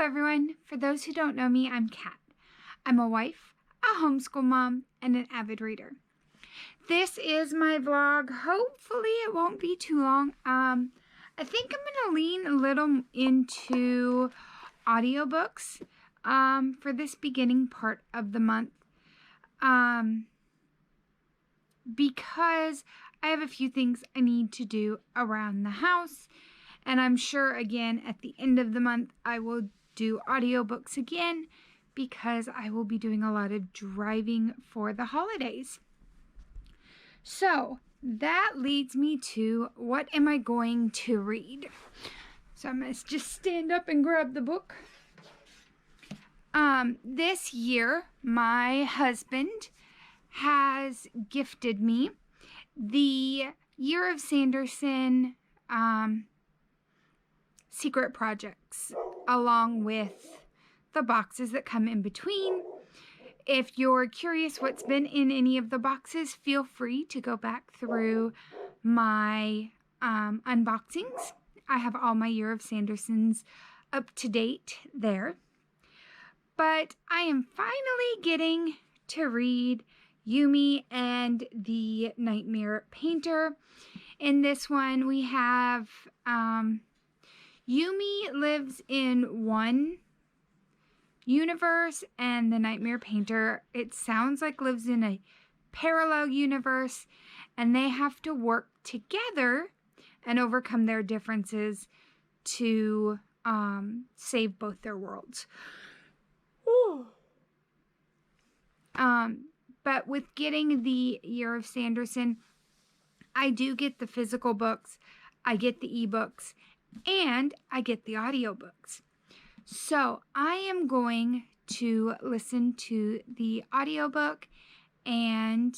everyone. For those who don't know me, I'm Kat. I'm a wife, a homeschool mom, and an avid reader. This is my vlog. Hopefully it won't be too long. I think I'm going to lean a little into audiobooks for this beginning part of the month. Because I have a few things I need to do around the house. And I'm sure, again, at the end of the month, I will do audiobooks again because I will be doing a lot of driving for the holidays. So that leads me to, what am I going to read? So I'm going to just stand up and grab the book. This year, my husband has gifted me the Year of Sanderson secret projects, along with the boxes that come in between. If you're curious what's been in any of the boxes, feel free to go back through my unboxings. I have all my Year of Sandersons up to date there. But I am finally getting to read Yumi and the Nightmare Painter. In this one, we have Yumi lives in one universe, and the Nightmare Painter, it sounds like, lives in a parallel universe, and they have to work together and overcome their differences to save both their worlds. But with getting the Year of Sanderson, I do get the physical books, I get the ebooks, and I get the audiobooks. So I am going to listen to the audiobook and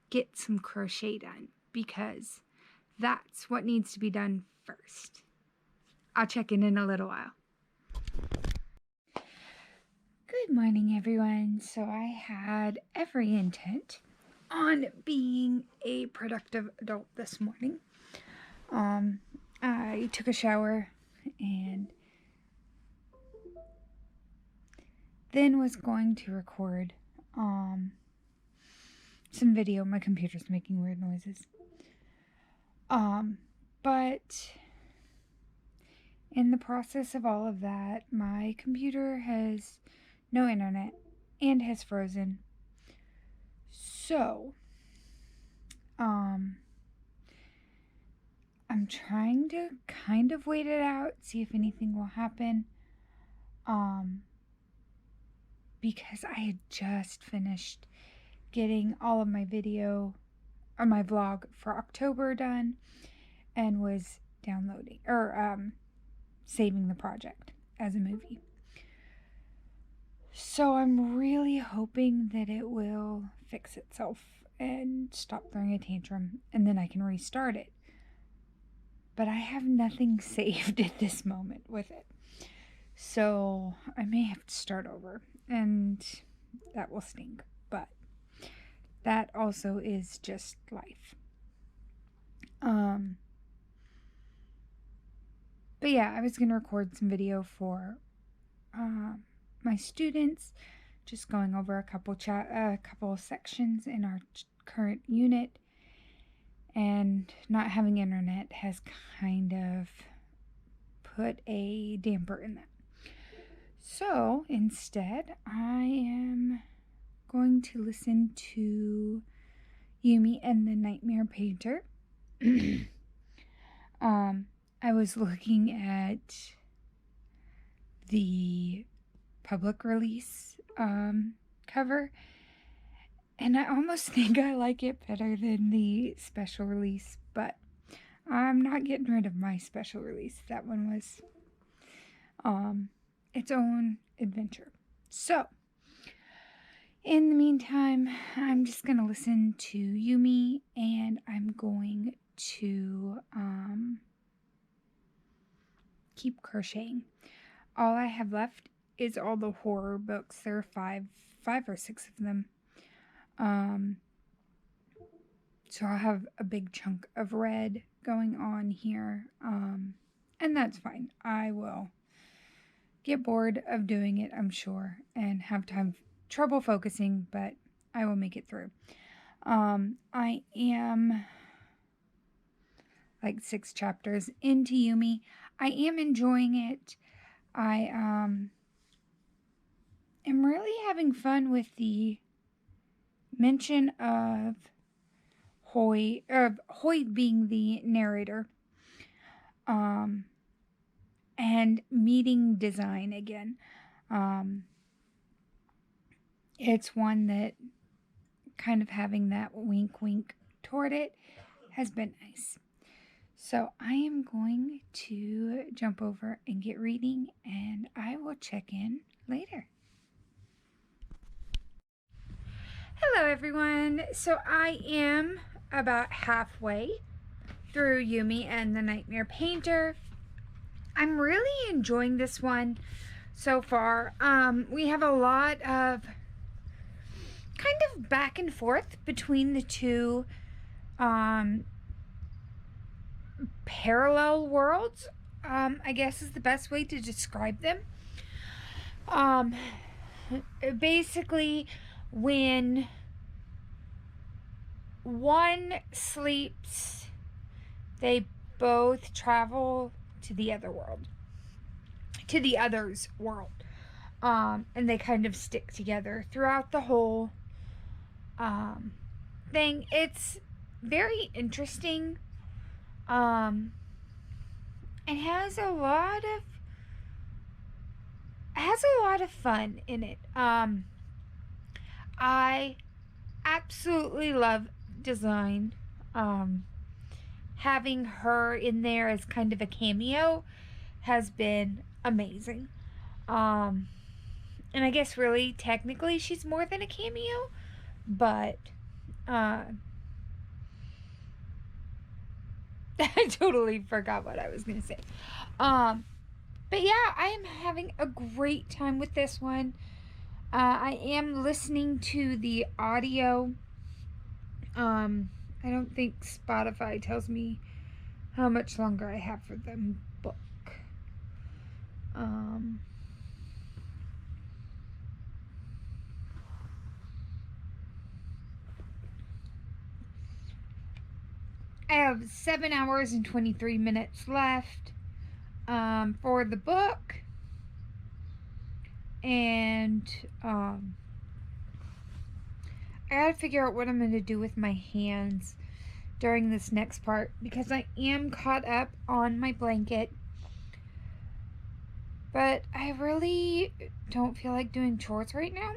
get some crochet done, because that's what needs to be done first. I'll check in a little while. Good morning, everyone. So I had every intent on being a productive adult this morning. I took a shower and then was going to record some video. My computer's making weird noises. But in the process of all of that, my computer has no internet and has frozen. So, I'm trying to kind of wait it out, see if anything will happen. Because I had just finished getting all of my video, or my vlog for October done, and was downloading, or saving the project as a movie. So I'm really hoping that it will fix itself and stop throwing a tantrum, and then I can restart it. But I have nothing saved at this moment with it. So I may have to start over, and that will stink. But that also is just life. But yeah, I was going to record some video for my students, just going over a couple sections in our current unit, and not having internet has kind of put a damper in that. So instead, I am going to listen to Yumi and the Nightmare Painter. I was looking at the public release cover, and I almost think I like it better than the special release, but I'm not getting rid of my special release. That one was its own adventure. So in the meantime, I'm just going to listen to Yumi, and I'm going to keep crocheting. All I have left is all the horror books. There are five or six of them. So I'll have a big chunk of red going on here. And that's fine. I will get bored of doing it, I'm sure, and have trouble focusing, but I will make it through. I am like 6 chapters into Yumi. I am enjoying it. I am really having fun with the mention of Hoyt being the narrator. And meeting design again. It's one that kind of having that wink wink toward it has been nice. So I am going to jump over and get reading, and I will check in later. Hello everyone. So I am about halfway through Yumi and the Nightmare Painter. I'm really enjoying this one so far. We have a lot of kind of back and forth between the two parallel worlds, I guess is the best way to describe them. Basically, when one sleeps, they both travel to the other world, to the other's world, and they kind of stick together throughout the whole thing. It's very interesting, and has a lot of fun in it. I absolutely love design. Having her in there as kind of a cameo has been amazing. And I guess really technically she's more than a cameo, but I totally forgot what I was gonna say. But yeah, I am having a great time with this one. I am listening to the audio. I don't think Spotify tells me how much longer I have for the book. I have 7 hours and 23 minutes left for the book. And I gotta figure out what I'm gonna do with my hands during this next part, because I am caught up on my blanket, but I really don't feel like doing chores right now.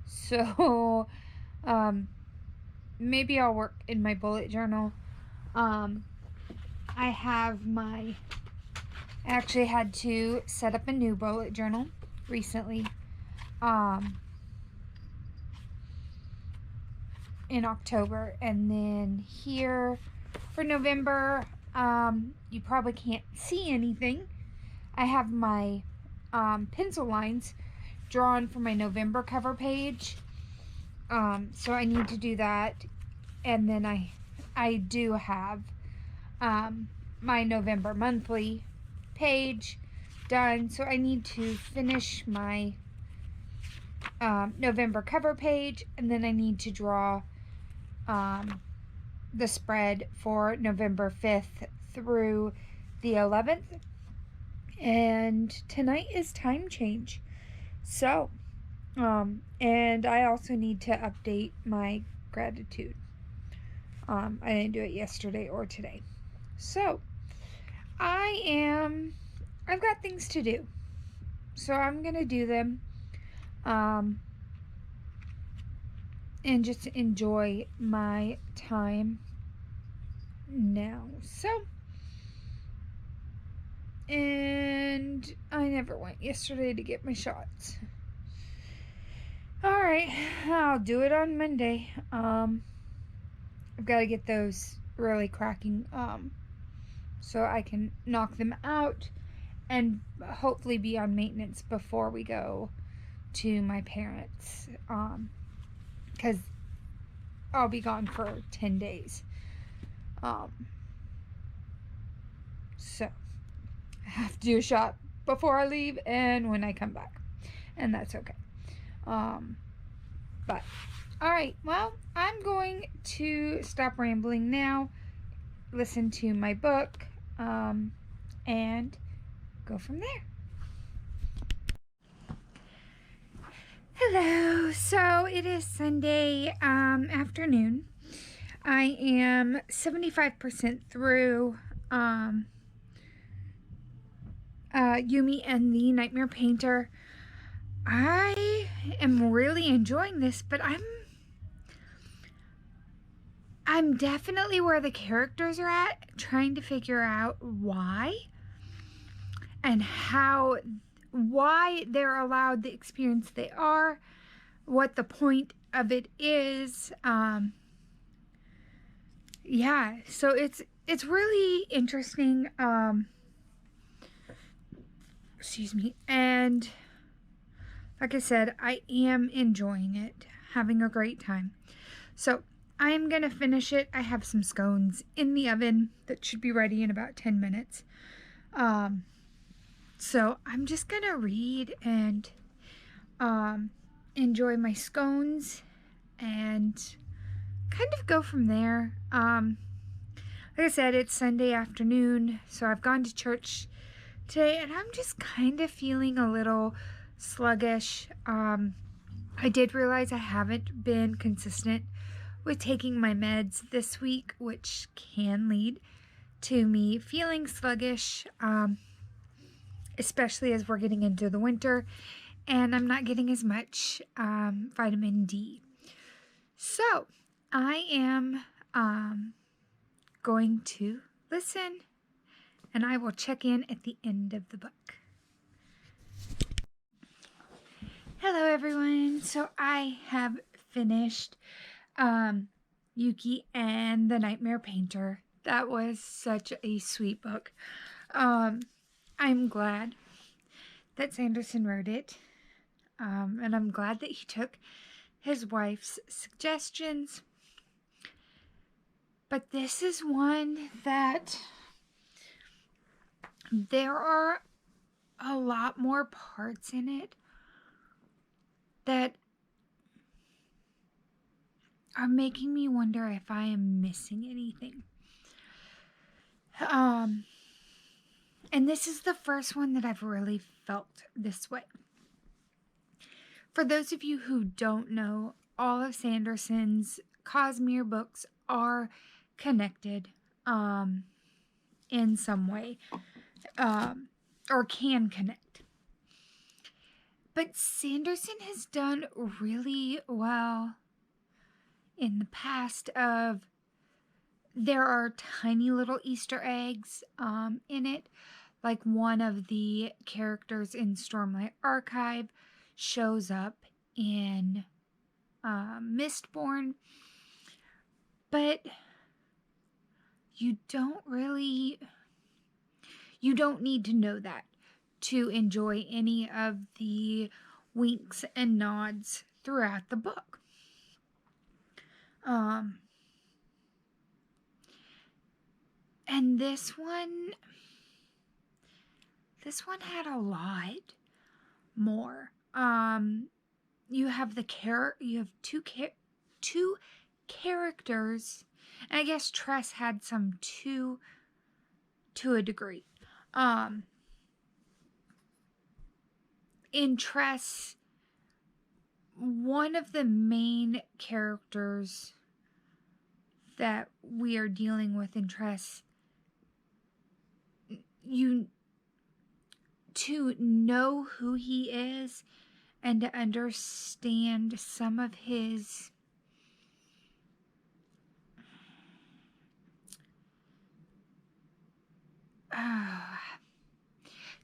So maybe I'll work in my bullet journal. I actually had to set up a new bullet journal recently. In October, and then here for November, you probably can't see anything. I have my pencil lines drawn for my November cover page, so I need to do that, and then I do have my November monthly page done, so I need to finish my November cover page, and then I need to draw the spread for November 5th through the 11th. And tonight is time change. So, and I also need to update my gratitude. I didn't do it yesterday or today. So, I've got things to do. So I'm going to do them. And just enjoy my time now. So, and I never went yesterday to get my shots. Alright, I'll do it on Monday. I've got to get those really cracking, so I can knock them out and hopefully be on maintenance before we go to my parents', because I'll be gone for 10 days. have to do a shot before I leave and when I come back, and that's okay. But all right, well, I'm going to stop rambling now, listen to my book, and go from there. Hello. So it is Sunday afternoon. I am 75% through Yumi and the Nightmare Painter. I am really enjoying this, but I'm definitely where the characters are at, trying to figure out why and why they're allowed the experience they are, what the point of it is. Yeah, so it's really interesting. Excuse me. And like I said, I am enjoying it, having a great time. So I am going to finish it. I have some scones in the oven that should be ready in about 10 minutes. So I'm just going to read and enjoy my scones and kind of go from there. Like I said, it's Sunday afternoon, so I've gone to church today, and I'm just kind of feeling a little sluggish. I did realize I haven't been consistent with taking my meds this week, which can lead to me feeling sluggish, especially as we're getting into the winter, and I'm not getting as much vitamin D. So I am going to listen, and I will check in at the end of the book. Hello everyone. So I have finished Yuki and the Nightmare Painter. That was such a sweet book. I'm glad that Sanderson wrote it, and I'm glad that he took his wife's suggestions. But this is one that there are a lot more parts in it that are making me wonder if I am missing anything. And this is the first one that I've really felt this way. For those of you who don't know, all of Sanderson's Cosmere books are connected in some way, or can connect. But Sanderson has done really well in the past of there are tiny little Easter eggs in it. Like one of the characters in Stormlight Archive shows up in Mistborn. But you don't need to know that to enjoy any of the winks and nods throughout the book. And this one had a lot more. You have two characters, and I guess Tress had some too, to a degree. In Tress, one of the main characters that we are dealing with in Tress, to know who he is and to understand some of his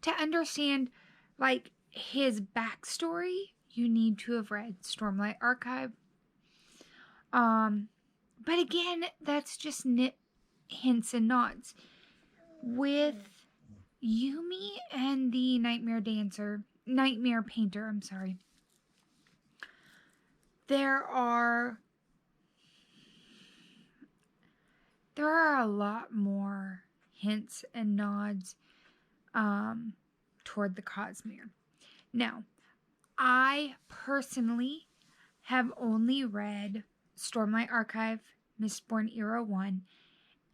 to understand like his backstory, you need to have read Stormlight Archive. But again, that's just hints and nods. With Yumi and the Nightmare Painter, I'm sorry. There are a lot more hints and nods toward the Cosmere. Now, I personally have only read Stormlight Archive, Mistborn Era 1,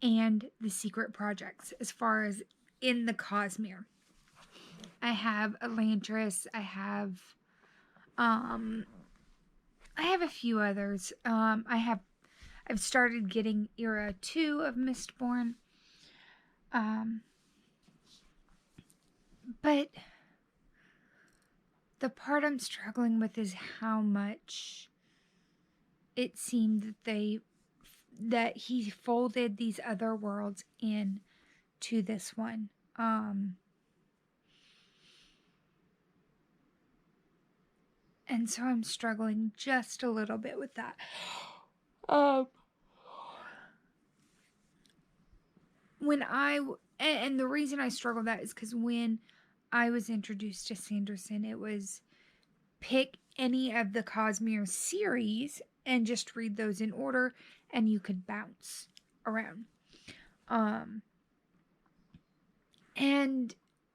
and The Secret Projects as far as in the Cosmere. I have Elantris, I have a few others. I've started getting Era 2 of Mistborn. But the part I'm struggling with is how much it seemed that he folded these other worlds in to this one. And so I'm struggling just a little bit with that. And the reason I struggle with that is because when I was introduced to Sanderson, it was pick any of the Cosmere series and just read those in order, and you could bounce around. And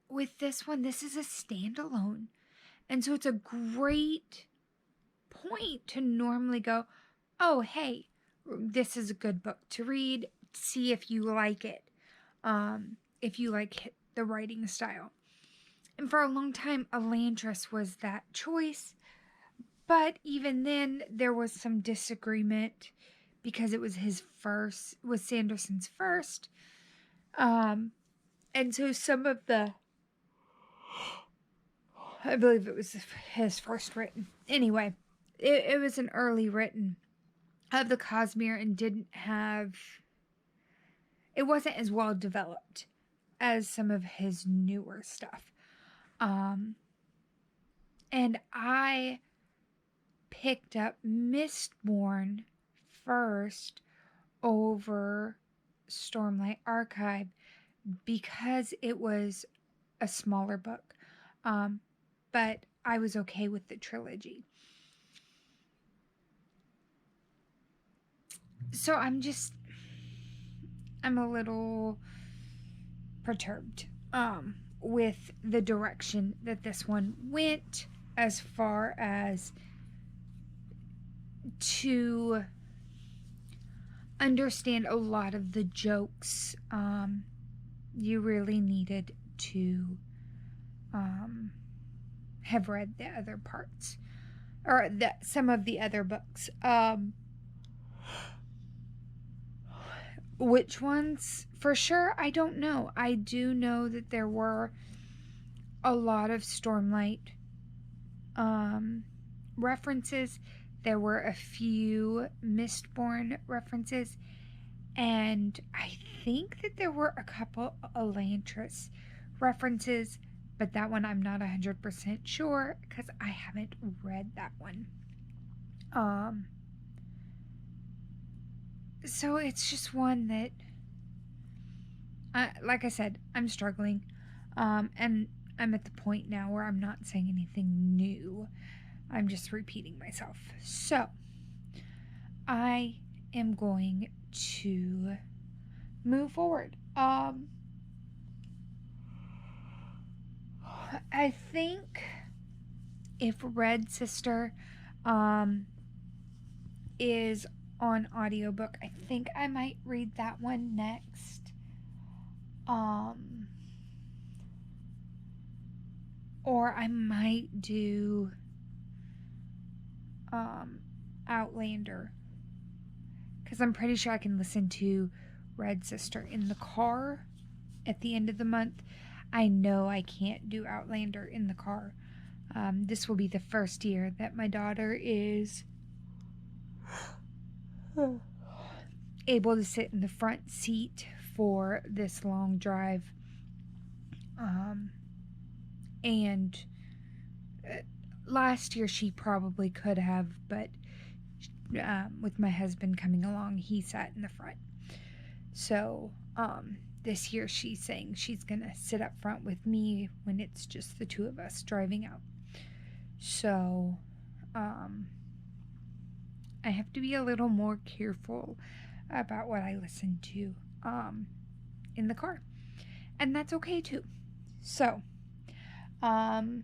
with this one, this is a standalone. And so it's a great point to normally go, oh, hey, this is a good book to read. See if you like it. If you like the writing style. And for a long time, Elantris was that choice. But even then, there was some disagreement because it was Sanderson's first. And so some of I believe it was his first written. Anyway, it was an early written of the Cosmere and it wasn't as well developed as some of his newer stuff. And I picked up Mistborn first over Stormlight Archive because it was a smaller book. But I was okay with the trilogy. So I'm a little perturbed with the direction that this one went, as far as to understand a lot of the jokes. You really needed to have read the other parts, or some of the other books. Which ones for sure, I don't know. I do know that there were a lot of Stormlight references. There were a few Mistborn references, and I think that there were a couple Elantris references, but that one I'm not 100% sure because I haven't read that one. So it's just one that, like I said, I'm struggling. And I'm at the point now where I'm not saying anything new. I'm just repeating myself. So I am going to move forward. I think if Red Sister is on audiobook, I think I might read that one next. Or I might do Outlander, because I'm pretty sure I can listen to Red Sister in the car at the end of the month. I know I can't do Outlander in the car. This will be the first year that my daughter is able to sit in the front seat for this long drive. And last year she probably could have, but with my husband coming along, he sat in the front. So this year she's saying she's gonna sit up front with me when it's just the two of us driving out. So I have to be a little more careful about what I listen to in the car, and that's okay too. So, when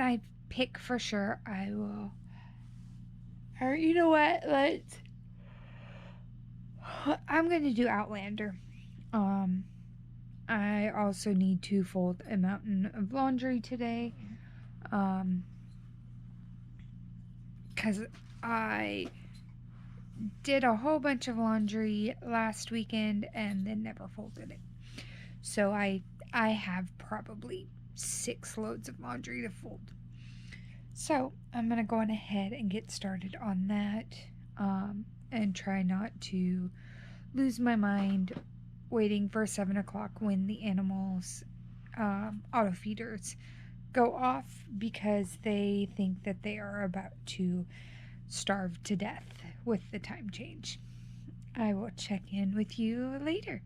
I pick for sure, I will. Or you know what? I'm gonna do Outlander. I also need to fold a mountain of laundry today. Because I did a whole bunch of laundry last weekend and then never folded it. So I have probably 6 loads of laundry to fold. So I'm going to go on ahead and get started on that, and try not to lose my mind waiting for 7 o'clock when the animals' auto feeders go off, because they think that they are about to starve to death with the time change. I will check in with you later.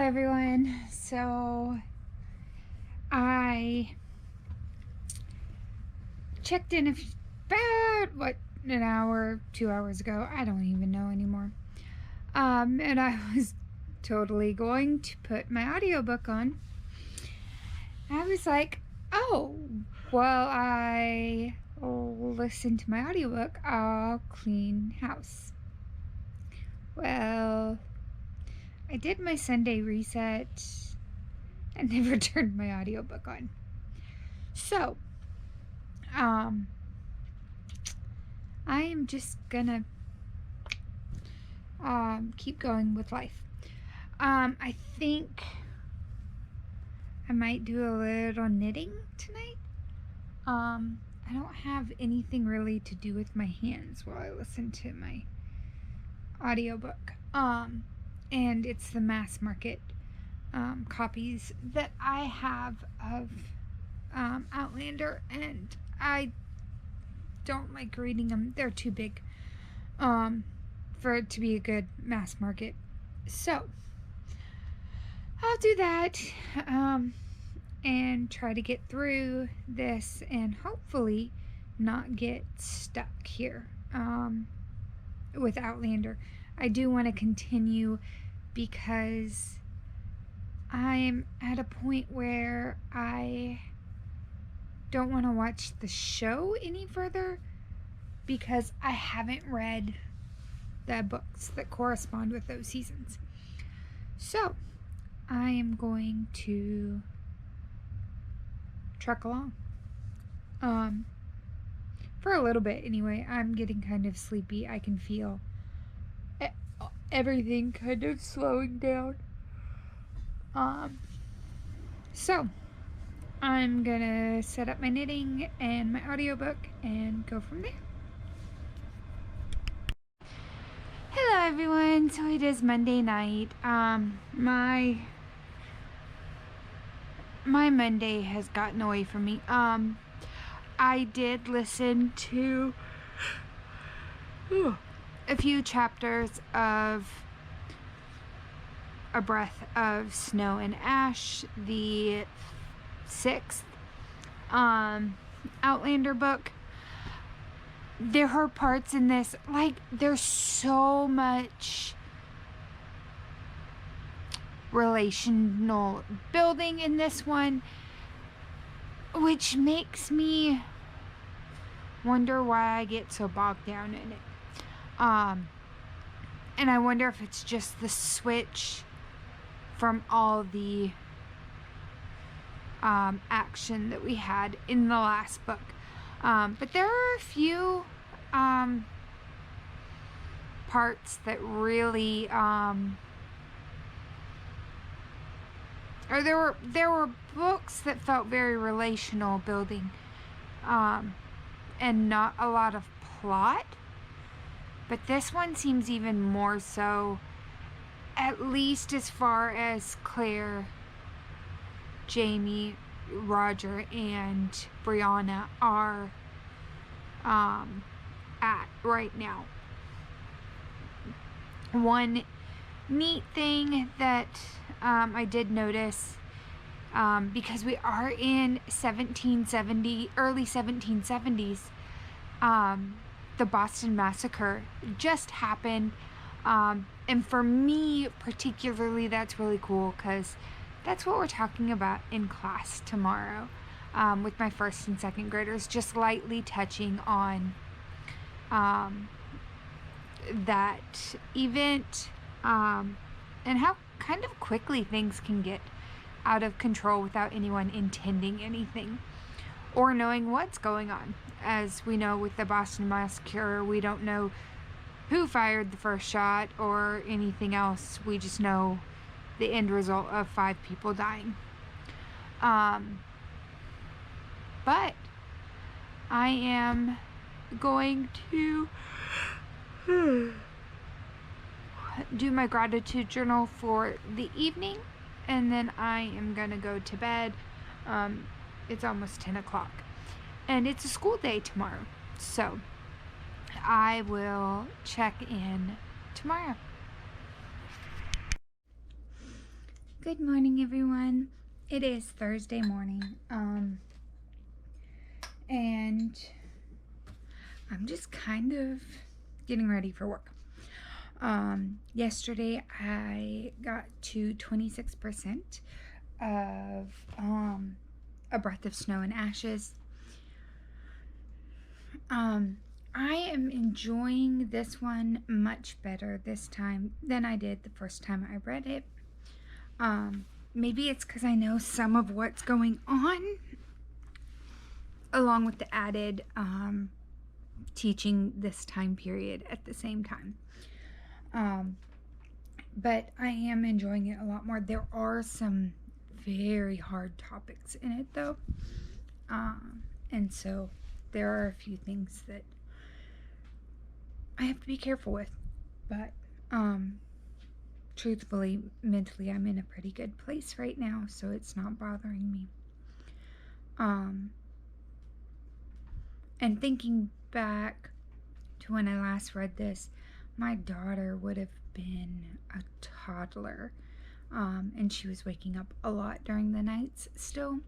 everyone. So I checked in about an hour, 2 hours ago. I don't even know anymore. And I was totally going to put my audiobook on. I was like, oh, while I listen to my audiobook, I'll clean house. Well, I did my Sunday reset and never turned my audiobook on. So, I am just gonna keep going with life. I think I might do a little knitting tonight. I don't have anything really to do with my hands while I listen to my audiobook. And it's the mass market copies that I have of Outlander, and I don't like reading them. They're too big for it to be a good mass market. So I'll do that and try to get through this and hopefully not get stuck here with Outlander. I do want to continue because I'm at a point where I don't want to watch the show any further because I haven't read the books that correspond with those seasons. So I am going to truck along for a little bit anyway. I'm getting kind of sleepy. I can feel everything kind of slowing down. So I'm gonna set up my knitting and my audiobook and go from there. Hello everyone, so it is Monday night. My Monday has gotten away from me. I did listen to a few chapters of A Breath of Snow and Ash, the 6th Outlander book. There are parts in this, like, there's so much relational building in this one, which makes me wonder why I get so bogged down in it. And I wonder if it's just the switch from all the action that we had in the last book. But there are a few parts that really or there were books that felt very relational building and not a lot of plot, but this one seems even more so, at least as far as Claire, Jamie, Roger, and Brianna are at right now. One neat thing that I did notice, because we are in 1770, early 1770s, the Boston Massacre just happened, and for me particularly, that's really cool because that's what we're talking about in class tomorrow, with my first and second graders, just lightly touching on that event, and how kind of quickly things can get out of control without anyone intending anything or knowing what's going on. As we know with the Boston Massacre, we don't know who fired the first shot or anything else. We just know the end result of 5 people dying. But I am going to do my gratitude journal for the evening, and then I am gonna go to bed. It's almost 10 o'clock and it's a school day tomorrow, so I will check in tomorrow. Good morning, everyone. It is Thursday morning, and I'm just kind of getting ready for work. Yesterday I got to 26% of A Breath of Snow and Ashes. I am enjoying this one much better this time than I did the first time I read it. Maybe it's because I know some of what's going on, along with the added teaching this time period at the same time. But I am enjoying it a lot more. There are some very hard topics in it, though. And so there are a few things that I have to be careful with. But truthfully, mentally, I'm in a pretty good place right now, so it's not bothering me. And thinking back to when I last read this, my daughter would have been a toddler, and she was waking up a lot during the nights still,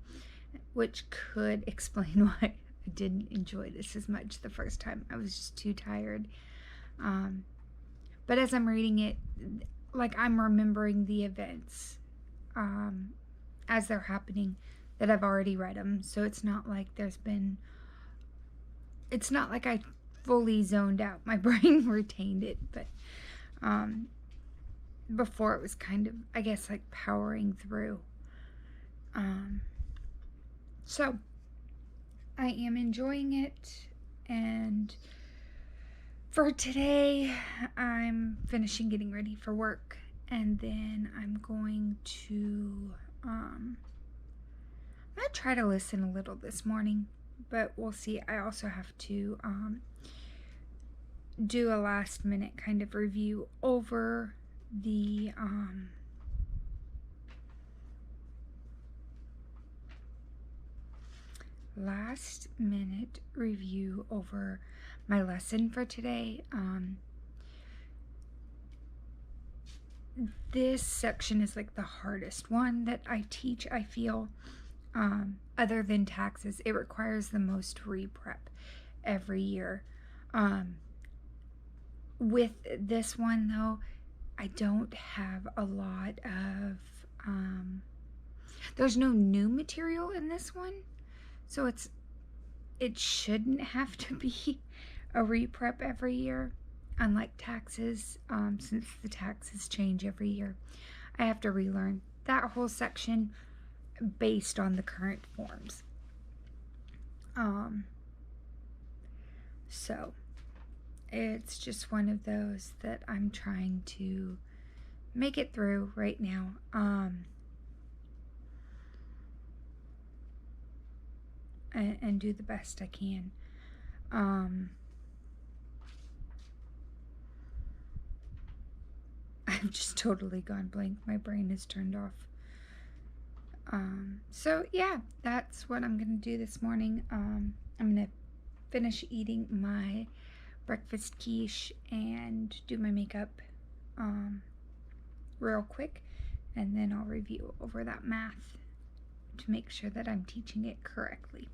which could explain why I didn't enjoy this as much the first time. I was just too tired. But as I'm reading it, like, I'm remembering the events as they're happening, that I've already read them. So it's not like it's not like I fully zoned out. My brain retained it, but before it was kind of, I guess, like powering through. So I am enjoying it, and for today, I'm finishing getting ready for work, and then I'm going to I'm gonna try to listen a little this morning, but we'll see. I also have to do a last minute kind of review over the my lesson for today. This section is like the hardest one that I teach, I feel. Other than taxes, it requires the most re-prep every year. With this one, though, I don't have a lot of there's no new material in this one, so it shouldn't have to be a re-prep every year, unlike taxes. Since the taxes change every year, I have to relearn that whole section based on the current forms. So it's just one of those that I'm trying to make it through right now. And do the best I can. I've just totally gone blank. My brain is turned off. So yeah, that's what I'm gonna do this morning. I'm gonna finish eating my breakfast quiche and do my makeup real quick, and then I'll review over that math to make sure that I'm teaching it correctly.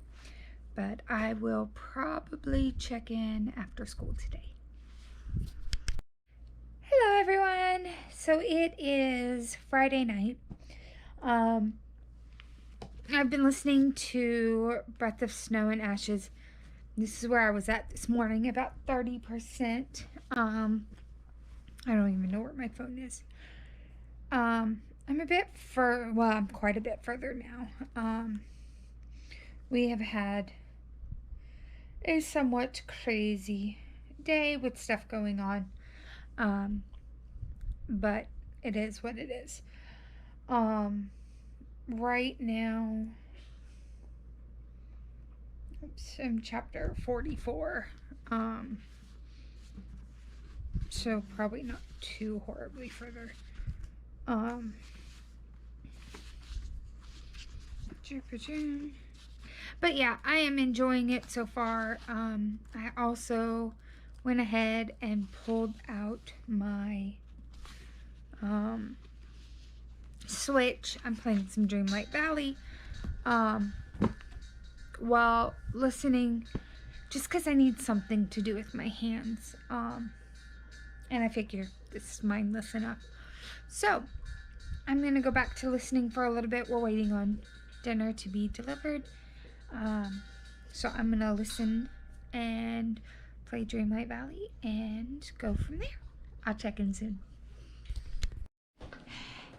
But I will probably check in after school today. Hello, everyone. So it is Friday night. I've been listening to Breath of Snow and Ashes. This is where I was at this morning, about 30%. I don't even know where my phone is. I'm quite a bit further now. We have had a somewhat crazy day with stuff going on. But it is what it is. Right now, I'm chapter 44. So probably not too horribly further. But yeah, I am enjoying it so far. I also went ahead and pulled out my Switch. I'm playing some Dreamlight Valley while listening, just because I need something to do with my hands. And I figure this is mindless enough. So I'm going to go back to listening for a little bit. We're waiting on dinner to be delivered. So I'm going to listen and play Dreamlight Valley and go from there. I'll check in soon.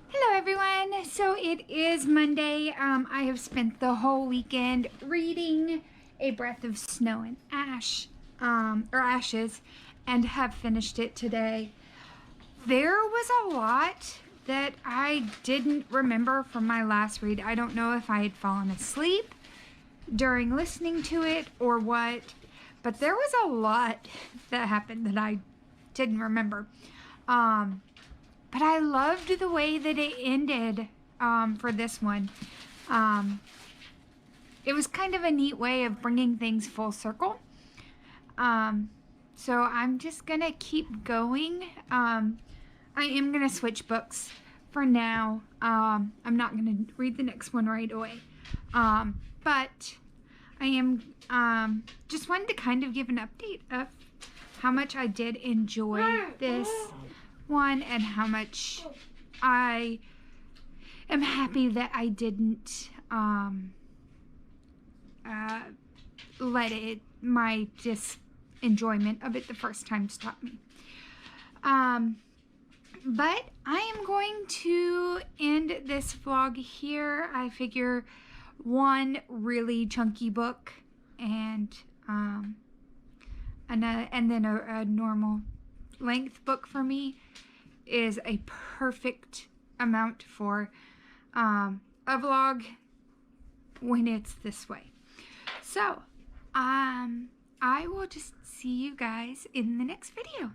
Hello everyone. So it is Monday. I have spent the whole weekend reading A Breath of Snow and Ash, or Ashes, and have finished it today. There was a lot that I didn't remember from my last read. I don't know if I had fallen asleep during listening to it or what, but there was a lot that happened that I didn't remember. But I loved the way that it ended for this one. It was kind of a neat way of bringing things full circle. So I'm just going to keep going. I am going to switch books for now. I'm not going to read the next one right away. But I am just wanted to kind of give an update of how much I did enjoy this one and how much I am happy that I didn't let my enjoyment of it the first time stop me. But I am going to end this vlog here. I figure one really chunky book and then a normal length book for me is a perfect amount for a vlog when it's this way. So I will just see you guys in the next video.